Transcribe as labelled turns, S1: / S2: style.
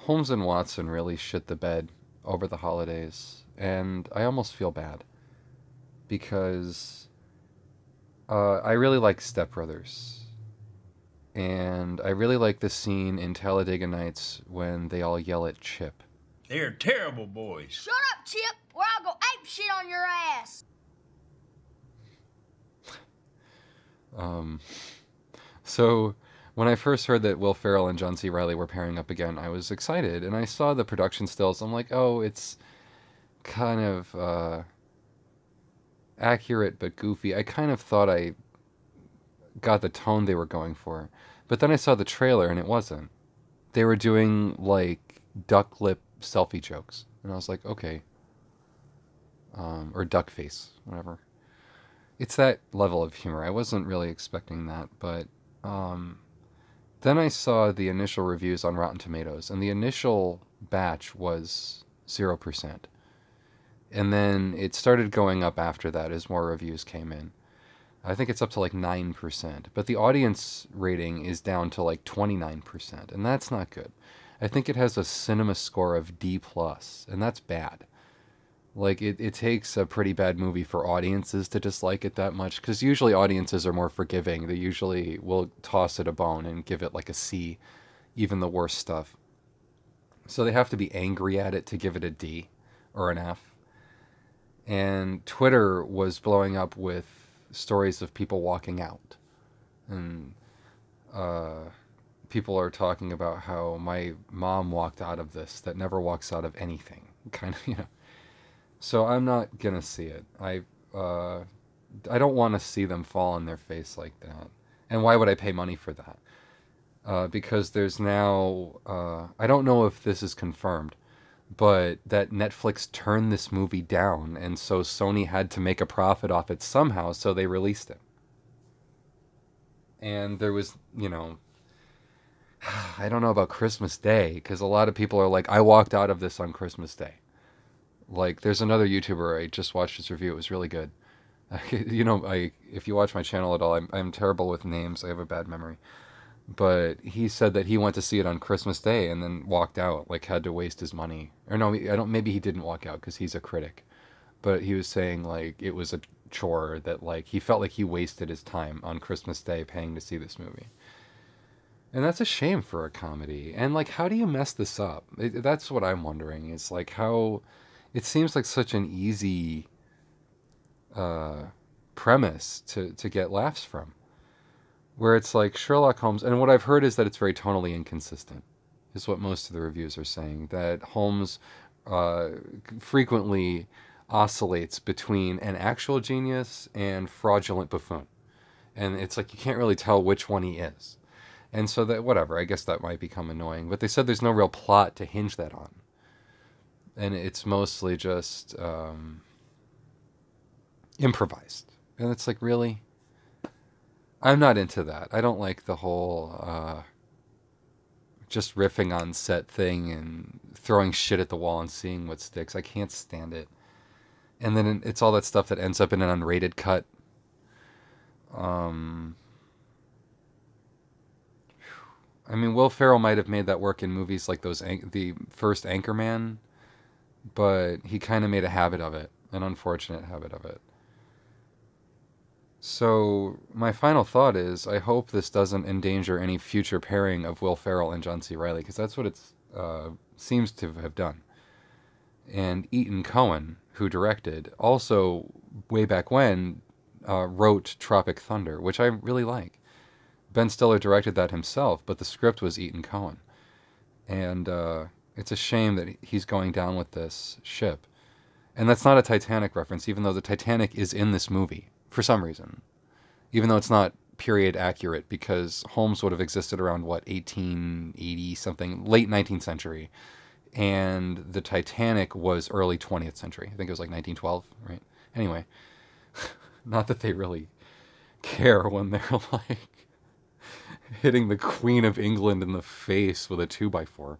S1: Holmes and Watson really shit the bed over the holidays, and I almost feel bad because I really like Step Brothers, and I really like the scene in Talladega Nights when they all yell at Chip.
S2: They're terrible boys.
S3: Shut up, Chip, or I'll go ape shit on your ass.
S1: So when I first heard that Will Ferrell and John C. Reilly were pairing up again, I was excited, and I saw the production stills. I'm like, oh, it's kind of accurate but goofy. I kind of thought I got the tone they were going for, but then I saw the trailer and it wasn't. They were doing like duck lip selfie jokes, and I was like, okay, or duck face, whatever. It's that level of humor. I wasn't really expecting that, but then I saw the initial reviews on Rotten Tomatoes, and the initial batch was 0%. And then it started going up after that as more reviews came in. I think it's up to like 9%, but the audience rating is down to like 29%, and that's not good. I think it has a cinema score of D+, and that's bad. Like, it takes a pretty bad movie for audiences to dislike it that much, because usually audiences are more forgiving. They usually will toss it a bone and give it like a C, even the worst stuff. So they have to be angry at it to give it a D or an F. And Twitter was blowing up with stories of people walking out. And people are talking about how my mom walked out of this that never walks out of anything. Kind of, you know. So I'm not gonna see it. I don't want to see them fall on their face like that. And why would I pay money for that? Because there's now I don't know if this is confirmed, but that Netflix turned this movie down, and so Sony had to make a profit off it somehow, so they released it. And there was, you know, I don't know about Christmas Day, because a lot of people are like, I walked out of this on Christmas Day. Like, there's another YouTuber, I just watched his review, it was really good. You know, if you watch my channel at all, I'm terrible with names, I have a bad memory. But he said that he went to see it on Christmas Day and then walked out, like had to waste his money. Or no, maybe he didn't walk out because he's a critic. But he was saying like it was a chore, that like he felt like he wasted his time on Christmas Day paying to see this movie. And that's a shame for a comedy. And like, how do you mess this up? That's what I'm wondering. Is like how it seems like such an easy premise to get laughs from. Where it's like Sherlock Holmes, and what I've heard is that it's very tonally inconsistent, is what most of the reviews are saying. That Holmes frequently oscillates between an actual genius and fraudulent buffoon. And it's like you can't really tell which one he is. And so that, whatever, I guess that might become annoying. But they said there's no real plot to hinge that on. And it's mostly just improvised. And it's like, really? I'm not into that. I don't like the whole just riffing on set thing and throwing shit at the wall and seeing what sticks. I can't stand it. And then it's all that stuff that ends up in an unrated cut. I mean, Will Ferrell might have made that work in movies like the first Anchorman, but he kind of made a habit of it, an unfortunate habit of it. So my final thought is, I hope this doesn't endanger any future pairing of Will Ferrell and John C. Reilly, because that's what it seems to have done. And Ethan Coen, who directed, also way back when wrote Tropic Thunder, which I really like. Ben Stiller directed that himself, but the script was Ethan Coen. And it's a shame that he's going down with this ship. And that's not a Titanic reference, even though the Titanic is in this movie. For some reason, even though it's not period accurate, because Holmes would have existed around, what, 1880 something, late 19th century, and the Titanic was early 20th century. I think it was like 1912, right? Anyway, not that they really care when they're like hitting the Queen of England in the face with a 2x4.